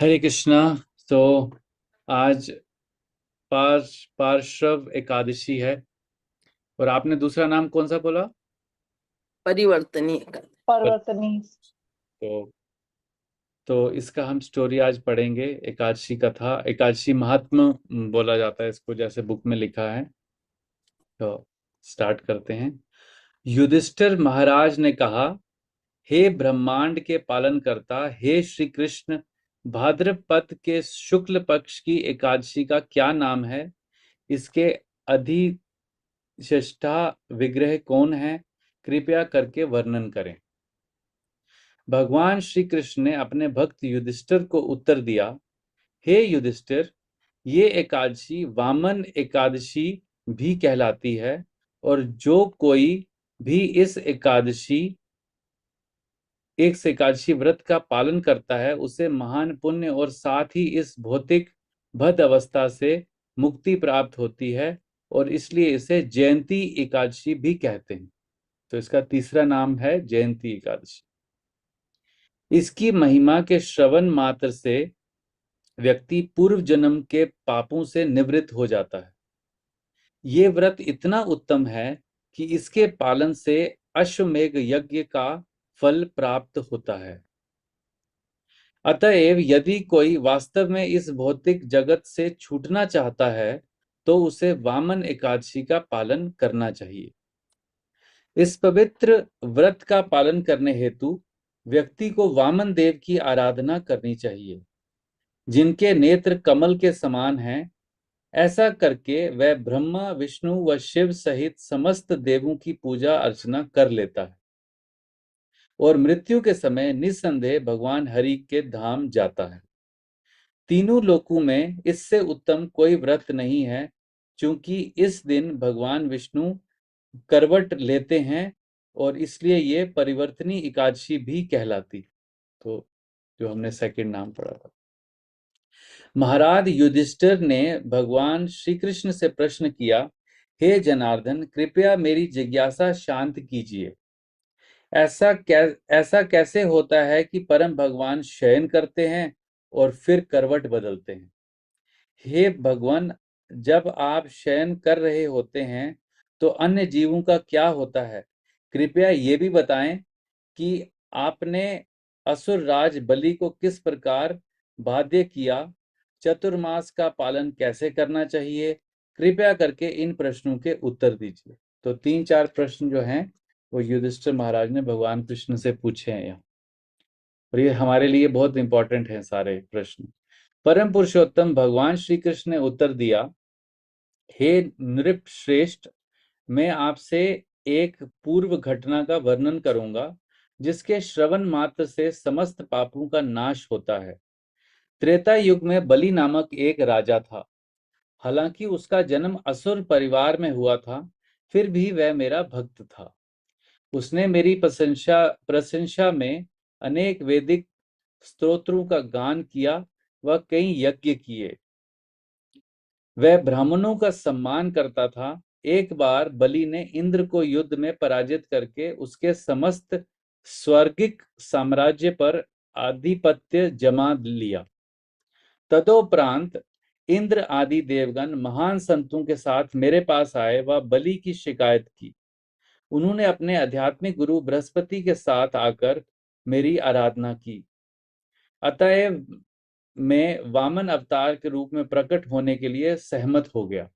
हरे कृष्णा। तो आज पार्श्व एकादशी है। और आपने दूसरा नाम कौन सा बोला? परिवर्तनीय पर्वतनी। तो इसका हम स्टोरी आज पढ़ेंगे। एकादशी कथा, एकादशी महात्म्य बोला जाता है इसको, जैसे बुक में लिखा है। तो स्टार्ट करते हैं। युधिष्ठिर महाराज ने कहा, हे ब्रह्मांड के पालनकर्ता, हे श्री कृष्ण, भाद्रपद के शुक्ल पक्ष की एकादशी का क्या नाम है? इसके अधिष्ठा विग्रह कौन है? कृपया करके वर्णन करें। भगवान श्री कृष्ण ने अपने भक्त युधिष्ठिर को उत्तर दिया, हे युधिष्ठिर, ये एकादशी वामन एकादशी भी कहलाती है, और जो कोई भी इस एकादशी व्रत का पालन करता है उसे महान पुण्य और साथ ही इस भौतिक भद अवस्था से मुक्ति प्राप्त होती है, और इसलिए इसे जयंती एकादशी भी कहते हैं। तो इसका तीसरा नाम है जयंती एकादशी। इसकी महिमा के श्रवण मात्र से व्यक्ति पूर्व जन्म के पापों से निवृत्त हो जाता है। ये व्रत इतना उत्तम है कि इसके पालन से अश्वमेघ यज्ञ का फल प्राप्त होता है। अतएव यदि कोई वास्तव में इस भौतिक जगत से छूटना चाहता है तो उसे वामन एकादशी का पालन करना चाहिए। इस पवित्र व्रत का पालन करने हेतु व्यक्ति को वामन देव की आराधना करनी चाहिए, जिनके नेत्र कमल के समान हैं। ऐसा करके वह ब्रह्मा, विष्णु व शिव सहित समस्त देवों की पूजा अर्चना कर लेता है और मृत्यु के समय निस्संदेह भगवान हरि के धाम जाता है। तीनों लोकों में इससे उत्तम कोई व्रत नहीं है, क्योंकि इस दिन भगवान विष्णु करवट लेते हैं और इसलिए ये परिवर्तनी एकादशी भी कहलाती। तो जो हमने सेकंड नाम पढ़ा था। महाराज युधिष्ठिर ने भगवान श्री कृष्ण से प्रश्न किया, हे जनार्दन, कृपया मेरी जिज्ञासा शांत कीजिए। ऐसा कैसे होता है कि परम भगवान शयन करते हैं और फिर करवट बदलते हैं? हे भगवान, जब आप शयन कर रहे होते हैं तो अन्य जीवों का क्या होता है? कृपया ये भी बताएं कि आपने असुर राज बलि को किस प्रकार बाध्य किया? चतुर्मास का पालन कैसे करना चाहिए? कृपया करके इन प्रश्नों के उत्तर दीजिए। तो 3-4 प्रश्न जो हैं वो युधिष्ठिर महाराज ने भगवान कृष्ण से पूछे हैं यहाँ, और ये हमारे लिए बहुत इंपॉर्टेंट हैं सारे प्रश्न। परम पुरुषोत्तम भगवान श्री कृष्ण ने उत्तर दिया, हे नृप श्रेष्ठ, मैं आपसे एक पूर्व घटना का वर्णन करूंगा जिसके श्रवण मात्र से समस्त पापों का नाश होता है। त्रेता युग में बलि नामक एक राजा था। हालांकि उसका जन्म असुर परिवार में हुआ था, फिर भी वह मेरा भक्त था। उसने मेरी प्रशंसा प्रशंसा में अनेक वैदिक स्तोत्रों का गान किया व कई यज्ञ किए। वह ब्राह्मणों का सम्मान करता था। एक बार बलि ने इंद्र को युद्ध में पराजित करके उसके समस्त स्वर्गिक साम्राज्य पर आधिपत्य जमा लिया। तदोपरांत इंद्र आदि देवगण महान संतों के साथ मेरे पास आए व बलि की शिकायत की। उन्होंने अपने आध्यात्मिक गुरु बृहस्पति के साथ आकर मेरी आराधना की। अतएव मैं वामन अवतार के रूप में प्रकट होने के लिए सहमत हो गया।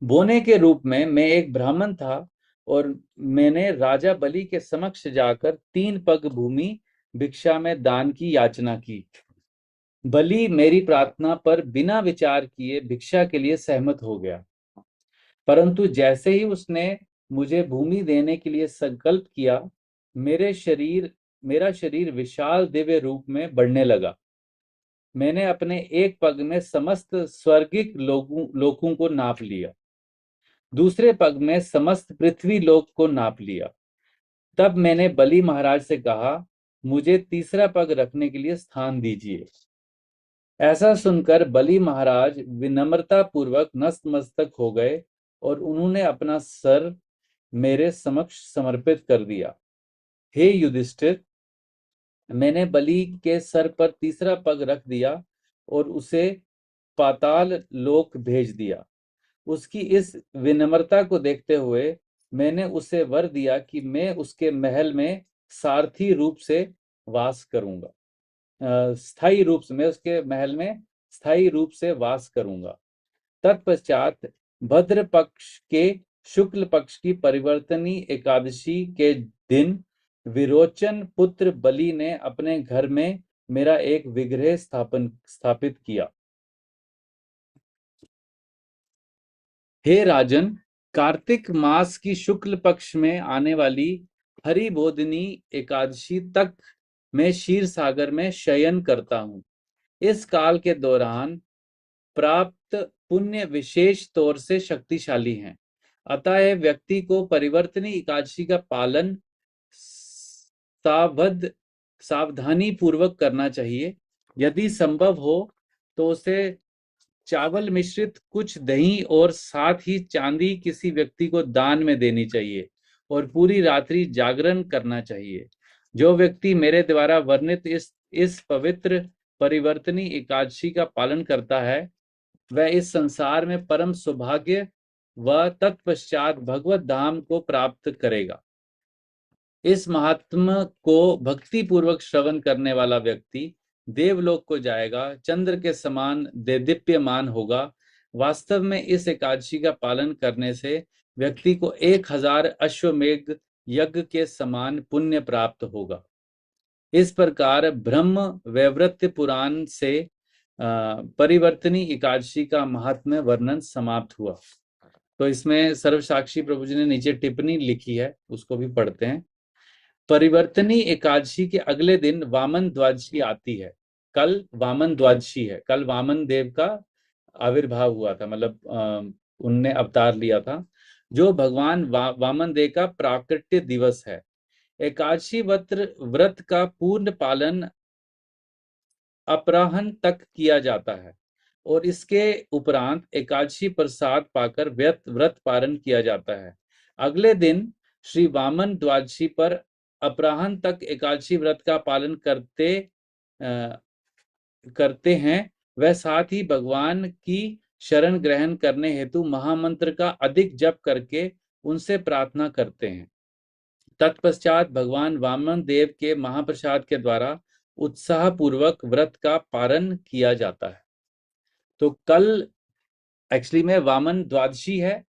बोने के रूप में मैं एक ब्राह्मण था और मैंने राजा बलि के समक्ष जाकर 3 पग भूमि भिक्षा में दान की याचना की। बलि मेरी प्रार्थना पर बिना विचार किए भिक्षा के लिए सहमत हो गया, परंतु जैसे ही उसने मुझे भूमि देने के लिए संकल्प किया, मेरा शरीर विशाल दिव्य रूप में बढ़ने लगा। मैंने अपने एक पग में समस्त स्वर्गिक लोकों को नाप लिया, दूसरे पग में समस्त पृथ्वी लोक को नाप लिया। तब मैंने बलि महाराज से कहा, मुझे तीसरा पग रखने के लिए स्थान दीजिए। ऐसा सुनकर बलि महाराज विनम्रता पूर्वक नतमस्तक हो गए और उन्होंने अपना सर मेरे समक्ष समर्पित कर दिया। हे युधिष्ठिर, मैंने बलि के सर पर तीसरा पग रख दिया और उसे पाताल लोक भेज दिया। उसकी इस विनम्रता को देखते हुए मैंने उसे वर दिया कि मैं उसके महल में सारथी रूप से वास करूंगा। स्थायी रूप से मैं उसके महल में स्थायी रूप से वास करूंगा। तत्पश्चात भद्र पक्ष के शुक्ल पक्ष की परिवर्तनी एकादशी के दिन विरोचन पुत्र बलि ने अपने घर में मेरा एक विग्रह स्थापित किया। हे राजन, कार्तिक मास की शुक्ल पक्ष में आने वाली हरिबोधिनी एकादशी तक मैं क्षीर सागर में शयन करता हूँ। इस काल के दौरान प्राप्त पुण्य विशेष तौर से शक्तिशाली हैं। अतः यह व्यक्ति को परिवर्तनी एकादशी का पालन सावधानी पूर्वक करना चाहिए। यदि संभव हो तो उसे चावल मिश्रित कुछ दही और साथ ही चांदी किसी व्यक्ति को दान में देनी चाहिए और पूरी रात्रि जागरण करना चाहिए। जो व्यक्ति मेरे द्वारा वर्णित इस पवित्र परिवर्तनी एकादशी का पालन करता है वह इस संसार में परम सौभाग्य व तत्पश्चात भगवत धाम को प्राप्त करेगा। इस महात्म को भक्ति पूर्वक श्रवण करने वाला व्यक्ति देवलोक को जाएगा, चंद्र के समान देदीप्यमान होगा। वास्तव में इस एकादशी का पालन करने से व्यक्ति को 1000 अश्वमेध यज्ञ के समान पुण्य प्राप्त होगा। इस प्रकार ब्रह्म वैवर्त पुराण से परिवर्तनी एकादशी का महात्म्य वर्णन समाप्त हुआ। तो इसमें सर्वसाक्षी प्रभु जी ने नीचे टिप्पणी लिखी है, उसको भी पढ़ते हैं। परिवर्तनी एकादशी के अगले दिन वामन द्वादशी आती है। कल वामन द्वादशी है, कल वामन देव का आविर्भाव हुआ था, मतलब उनने अवतार लिया था, जो भगवान वामन देव का प्राकट्य दिवस है। एकादशी व्रत का पूर्ण पालन अपराह्न तक किया जाता है और इसके उपरांत एकादशी प्रसाद पाकर व्रत पारण किया जाता है। अगले दिन श्री वामन द्वादशी पर अपराह्न तक एकादशी व्रत का पालन करते हैं। वह साथ ही भगवान की शरण ग्रहण करने हेतु महामंत्र का अधिक जप करके उनसे प्रार्थना करते हैं। तत्पश्चात भगवान वामन देव के महाप्रसाद के द्वारा उत्साह पूर्वक व्रत का पारण किया जाता है। तो कल एक्चुअली में वामन द्वादशी है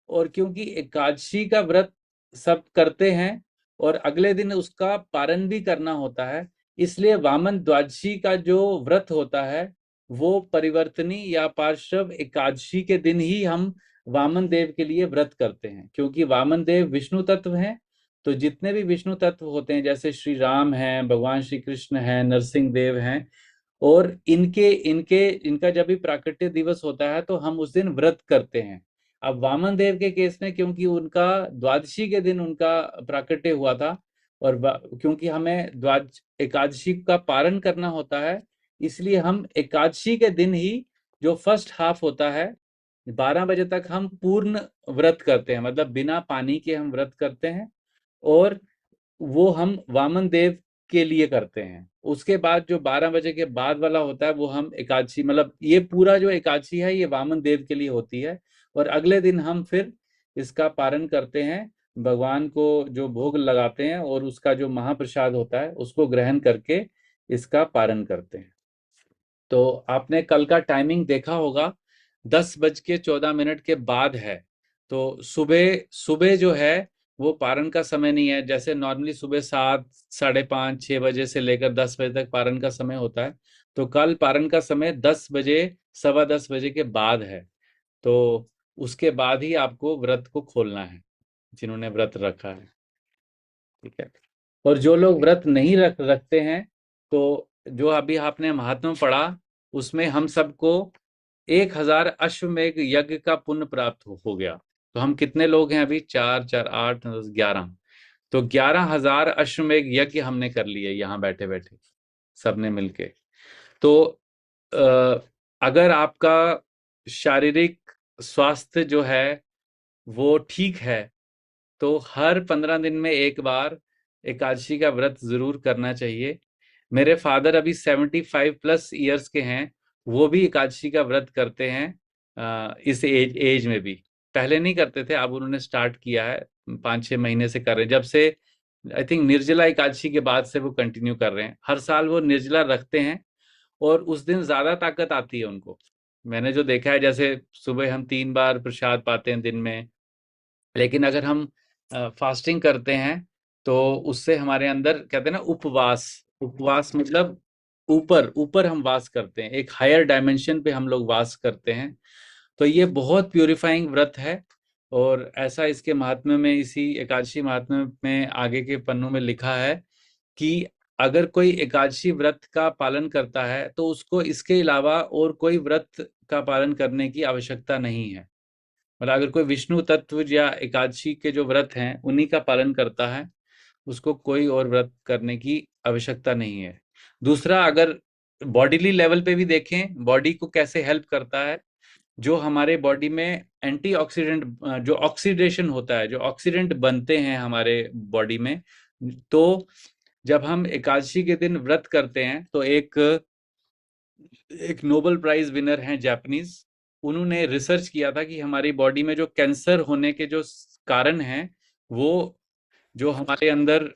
और क्योंकि एकादशी का व्रत सब करते हैं और अगले दिन उसका पारण भी करना होता है, इसलिए वामन द्वादशी का जो व्रत होता है वो परिवर्तनी या पार्श्व एकादशी के दिन ही हम वामन देव के लिए व्रत करते हैं। क्योंकि वामन देव विष्णु तत्व हैं, तो जितने भी विष्णु तत्व होते हैं जैसे श्री राम हैं, भगवान श्री कृष्ण हैं, नरसिंह देव हैं, और इनका जब भी प्राकट्य दिवस होता है तो हम उस दिन व्रत करते हैं। अब वामन देव के केस में क्योंकि उनका द्वादशी के दिन उनका प्राकट्य हुआ था और क्योंकि हमें एकादशी का पारण करना होता है, इसलिए हम एकादशी के दिन ही जो फर्स्ट हाफ होता है 12 बजे तक हम पूर्ण व्रत करते हैं, मतलब बिना पानी के हम व्रत करते हैं और वो हम वामन देव के लिए करते हैं। उसके बाद जो 12 बजे के बाद वाला होता है वो हम एकादशी, मतलब ये पूरा जो एकादशी है ये वामन देव के लिए होती है और अगले दिन हम फिर इसका पारण करते हैं, भगवान को जो भोग लगाते हैं और उसका जो महाप्रसाद होता है उसको ग्रहण करके इसका पारण करते हैं। तो आपने कल का टाइमिंग देखा होगा, 10:14 के बाद है। तो सुबह सुबह जो है वो पारण का समय नहीं है। जैसे नॉर्मली सुबह 7, 5:30, 6 बजे से लेकर 10 बजे तक पारण का समय होता है, तो कल पारण का समय 10 बजे, 10:15 बजे के बाद है। तो उसके बाद ही आपको व्रत को खोलना है, जिन्होंने व्रत रखा है। ठीक है। और जो लोग व्रत नहीं रखते हैं, तो जो अभी आपने महात्मा पढ़ा उसमें हम सबको 1000 अश्वमेध यज्ञ का पुण्य प्राप्त हो गया। तो हम कितने लोग हैं अभी? 4 4 8 10 11, तो 11,000 अश्वमेध यज्ञ हमने कर लिए यहाँ बैठे बैठे सबने मिलके। तो अगर आपका शारीरिक स्वास्थ्य जो है वो ठीक है तो हर 15 दिन में एक बार एकादशी का व्रत जरूर करना चाहिए। मेरे फादर अभी 75+ ईयर्स के हैं, वो भी एकादशी का व्रत करते हैं, इस एज में भी। पहले नहीं करते थे, अब उन्होंने स्टार्ट किया है, 5-6 महीने से कर रहे हैं, जब से आई थिंक निर्जला एकादशी के बाद से वो कंटिन्यू कर रहे हैं। हर साल वो निर्जला रखते हैं, और उस दिन ज्यादा ताकत आती है उनको। मैंने जो देखा है, जैसे सुबह हम 3 बार प्रसाद पाते हैं दिन में, लेकिन अगर हम फास्टिंग करते हैं तो उससे हमारे अंदर, कहते हैं ना, उपवास, उपवास मतलब ऊपर ऊपर हम वास करते हैं, एक हायर डायमेंशन पे हम लोग वास करते हैं। तो ये बहुत प्यूरिफाइंग व्रत है। और ऐसा इसके महात्म्य में, इसी एकादशी महात्म्य में आगे के पन्नों में लिखा है कि अगर कोई एकादशी व्रत का पालन करता है तो उसको इसके अलावा और कोई व्रत का पालन करने की आवश्यकता नहीं है। मतलब अगर कोई विष्णु तत्व या एकादशी के जो व्रत हैं उन्हीं का पालन करता है, उसको कोई और व्रत करने की आवश्यकता नहीं है। दूसरा, अगर बॉडीली लेवल पे भी देखें, बॉडी को कैसे हेल्प करता है, जो हमारे बॉडी में एंटीऑक्सीडेंट, जो ऑक्सीडेशन होता है, जो ऑक्सीडेंट बनते हैं हमारे बॉडी में, तो जब हम एकादशी के दिन व्रत करते हैं तो एक एक नोबेल प्राइज विनर हैं जापानीज, उन्होंने रिसर्च किया था कि हमारी बॉडी में जो कैंसर होने के जो कारण हैं, वो जो हमारे अंदर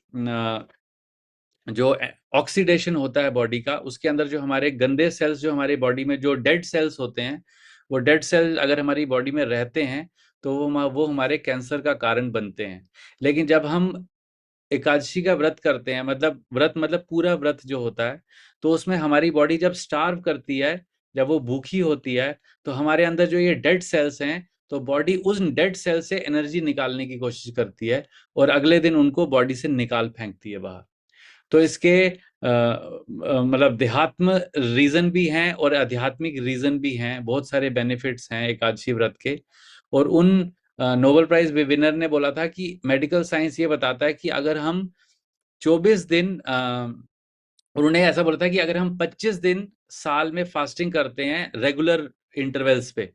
जो ऑक्सीडेशन होता है बॉडी का, उसके अंदर जो हमारे गंदे सेल्स, जो हमारे बॉडी में जो डेड सेल्स होते हैं, वो डेड सेल अगर हमारी बॉडी में रहते हैं तो वो हमारे कैंसर का कारण बनते हैं। लेकिन जब हम एकादशी का व्रत करते हैं, मतलब व्रत मतलब पूरा व्रत जो होता है, तो उसमें हमारी बॉडी जब स्टार्व करती है, जब वो भूखी होती है, तो हमारे अंदर जो ये डेड सेल्स हैं, तो बॉडी उस डेड सेल से एनर्जी निकालने की कोशिश करती है, और अगले दिन उनको बॉडी से निकाल फेंकती है बाहर। तो इसके मतलब देहात्म रीजन भी हैं और आध्यात्मिक रीजन भी हैं, बहुत सारे बेनिफिट्स हैं एकादशी व्रत के। और उन नोबेल प्राइज विनर ने बोला था कि मेडिकल साइंस ये बताता है कि अगर हम 24 दिन, उन्होंने ऐसा बोला था कि अगर हम 25 दिन साल में फास्टिंग करते हैं रेगुलर इंटरवल्स पे,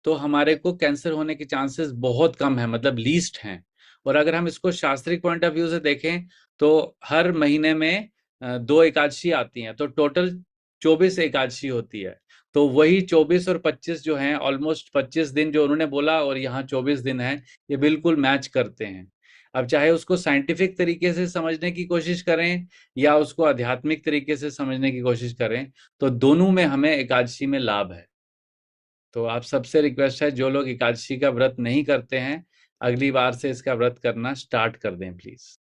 तो हमारे को कैंसर होने के चांसेस बहुत कम है, मतलब लीस्ट हैं। और अगर हम इसको शास्त्रिक पॉइंट ऑफ व्यू से देखें तो हर महीने में 2 एकादशी आती हैं, तो टोटल 24 एकादशी होती है। तो वही 24 और 25 जो हैं, ऑलमोस्ट 25 दिन जो उन्होंने बोला और यहाँ 24 दिन है, ये बिल्कुल मैच करते हैं। अब चाहे उसको साइंटिफिक तरीके से समझने की कोशिश करें या उसको आध्यात्मिक तरीके से समझने की कोशिश करें, तो दोनों में हमें एकादशी में लाभ है। तो आप सबसे रिक्वेस्ट है, जो लोग एकादशी का व्रत नहीं करते हैं, अगली बार से इसका व्रत करना स्टार्ट कर दें प्लीज।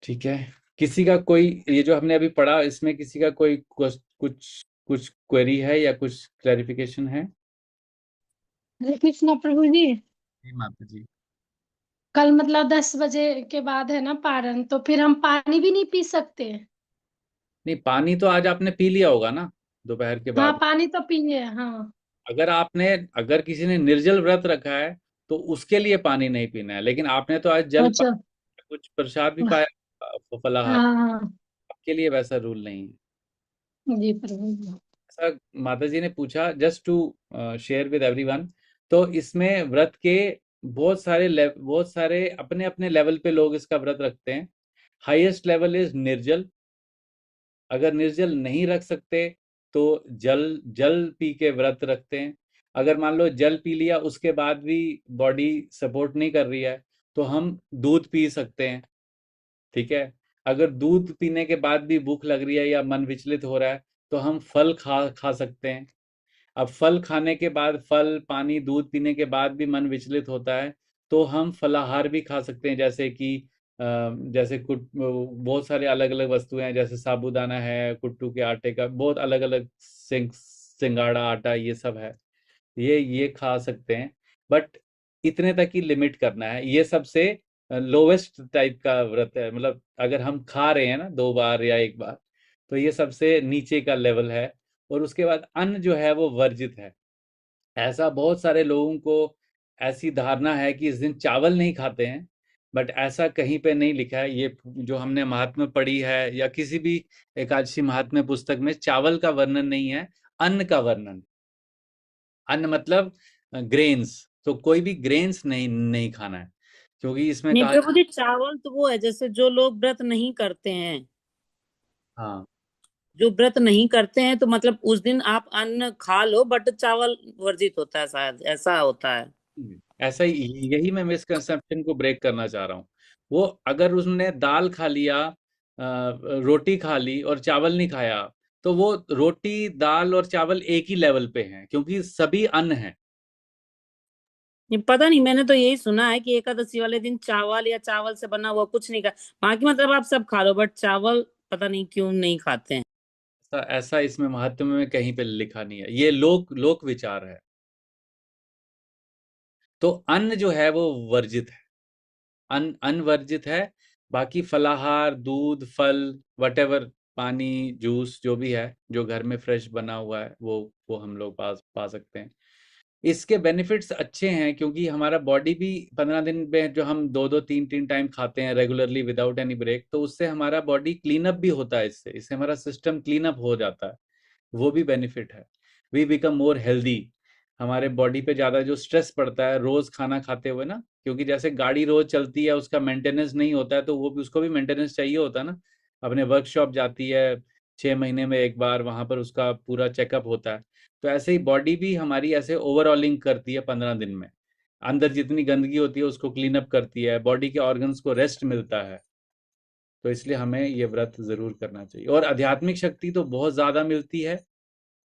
ठीक है। किसी का कोई, ये जो हमने अभी पढ़ा, इसमें किसी का कोई कुछ कुछ कुछ क्वेरी है या कुछ क्लैरिफिकेशन है? हरे कृष्णा प्रभु जी। जी माता जी। कल मतलब 10 बजे के बाद है ना पारण, तो फिर हम पानी भी नहीं पी सकते? नहीं, पानी तो आज आपने पी लिया होगा ना, दोपहर के हाँ बाद। पानी तो पिए, हाँ। अगर किसी ने निर्जल व्रत रखा है तो उसके लिए पानी नहीं पीना है, लेकिन आपने तो आज जल अच्छा। कुछ प्रसाद भी पाया, फलाहार, हाँ हाँ। आपके लिए वैसा रूल नहीं है। जी प्रभु जी। ऐसा माता जी ने पूछा, just to share with everyone. तो इसमें व्रत के बहुत सारे अपने अपने लेवल पे लोग इसका व्रत रखते हैं। हाईएस्ट लेवल इज निर्जल। अगर निर्जल नहीं रख सकते तो जल जल पी के व्रत रखते हैं। अगर मान लो जल पी लिया उसके बाद भी बॉडी सपोर्ट नहीं कर रही है, तो हम दूध पी सकते हैं। ठीक है। अगर दूध पीने के बाद भी भूख लग रही है या मन विचलित हो रहा है, तो हम फल खा खा सकते हैं। अब फल खाने के बाद, फल पानी दूध पीने के बाद भी मन विचलित होता है, तो हम फलाहार भी खा सकते हैं, जैसे कि जैसे कुछ बहुत सारे अलग अलग वस्तुएं हैं, जैसे साबूदाना है, कुट्टू के आटे का बहुत अलग अलग, सिंगाड़ा आटा, ये सब है, ये खा सकते हैं। बट इतने तक ही लिमिट करना है। ये सबसे लोवेस्ट टाइप का व्रत है, मतलब अगर हम खा रहे हैं ना 2 बार या 1 बार, तो ये सबसे नीचे का लेवल है। और उसके बाद अन्न जो है वो वर्जित है। ऐसा बहुत सारे लोगों को ऐसी धारणा है कि इस दिन चावल नहीं खाते हैं, बट ऐसा कहीं पे नहीं लिखा है। ये जो हमने महात्म्य पढ़ी है या किसी भी एकादशी महात्म्य पुस्तक में चावल का वर्णन नहीं है, अन्न का वर्णन। अन्न मतलब ग्रेन्स, तो कोई भी ग्रेन्स नहीं नहीं खाना है, क्योंकि इसमें नहीं कहा प्रभु जी, चावल तो वो है जैसे जो लोग व्रत नहीं करते हैं, हाँ जो व्रत नहीं करते हैं तो मतलब उस दिन आप अन्न खा लो बट चावल वर्जित होता है, शायद ऐसा होता है। ऐसा ही, यही मैं मिसकंसेप्शन को ब्रेक करना चाह रहा हूँ। वो अगर उसने दाल खा लिया, रोटी खा ली और चावल नहीं खाया, तो वो रोटी दाल और चावल एक ही लेवल पे हैं, क्योंकि सभी अन्न हैं। ये पता नहीं, मैंने तो यही सुना है कि एकादशी वाले दिन चावल या चावल से बना हुआ कुछ नहीं खा, बाकी मतलब आप सब खा लो बट चावल पता नहीं क्यों नहीं खाते हैं। ऐसा इसमें महात्म्य में कहीं पे लिखा नहीं है, ये लोक लोक विचार है। तो अन्न जो है वो वर्जित है, अन्न वर्जित है। बाकी फलाहार, दूध, फल, वटेवर, पानी, जूस, जो भी है, जो घर में फ्रेश बना हुआ है, वो हम लोग पा सकते हैं। इसके बेनिफिट्स अच्छे हैं, क्योंकि हमारा बॉडी भी 15 दिन में जो हम दो दो तीन तीन टाइम खाते हैं रेगुलरली विदाउट एनी ब्रेक, तो उससे हमारा बॉडी क्लीन अप भी होता है, इससे हमारा सिस्टम क्लीन अप हो जाता है, वो भी बेनिफिट है। We become more healthy. हमारे बॉडी पे ज़्यादा जो स्ट्रेस पड़ता है रोज़ खाना खाते हुए ना, क्योंकि जैसे गाड़ी रोज़ चलती है, उसका मेंटेनेंस नहीं होता है, तो वो भी, उसको भी मेंटेनेंस चाहिए होता है ना। अपने वर्कशॉप जाती है 6 महीने में एक बार, वहाँ पर उसका पूरा चेकअप होता है। तो ऐसे ही बॉडी भी हमारी ऐसे ओवरऑलिंग करती है 15 दिन में, अंदर जितनी गंदगी होती है उसको क्लीन अप करती है, बॉडी के ऑर्गन्स को रेस्ट मिलता है। तो इसलिए हमें ये व्रत ज़रूर करना चाहिए, और आध्यात्मिक शक्ति तो बहुत ज़्यादा मिलती है।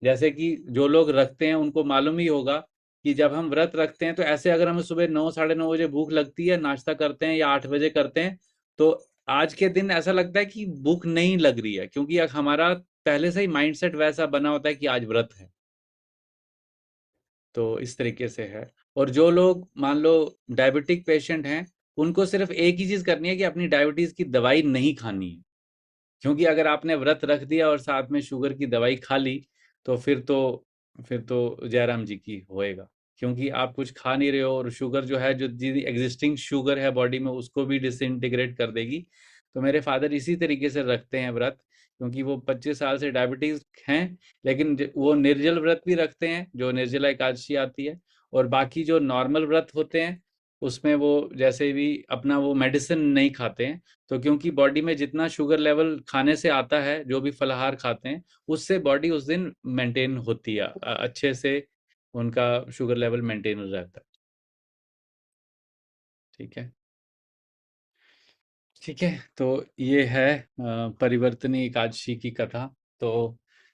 जैसे कि जो लोग रखते हैं उनको मालूम ही होगा कि जब हम व्रत रखते हैं, तो ऐसे अगर हमें सुबह 9 साढ़े 9 बजे भूख लगती है, नाश्ता करते हैं या 8 बजे करते हैं, तो आज के दिन ऐसा लगता है कि भूख नहीं लग रही है, क्योंकि हमारा पहले से ही माइंडसेट वैसा बना होता है कि आज व्रत है। तो इस तरीके से है। और जो लोग मान लो डायबिटिक पेशेंट हैं, उनको सिर्फ एक ही चीज़ करनी है कि अपनी डायबिटीज़ की दवाई नहीं खानी है। क्योंकि अगर आपने व्रत रख दिया और साथ में शुगर की दवाई खा ली, तो फिर तो जयराम जी की होएगा, क्योंकि आप कुछ खा नहीं रहे हो, और शुगर जो है, जो एग्जिस्टिंग शुगर है बॉडी में, उसको भी डिसइंटीग्रेट कर देगी। तो मेरे फादर इसी तरीके से रखते हैं व्रत, क्योंकि वो 25 साल से डायबिटीज हैं, लेकिन वो निर्जल व्रत भी रखते हैं, जो निर्जला एकादशी आती है। और बाकी जो नॉर्मल व्रत होते हैं, उसमें वो जैसे भी अपना वो मेडिसिन नहीं खाते हैं। तो क्योंकि बॉडी में जितना शुगर लेवल खाने से आता है, जो भी फलाहार खाते हैं, उससे बॉडी उस दिन मेंटेन होती है, अच्छे से उनका शुगर लेवल मेंटेन रहता है। ठीक है, ठीक है। तो ये है परिवर्तनी एकादशी की कथा। तो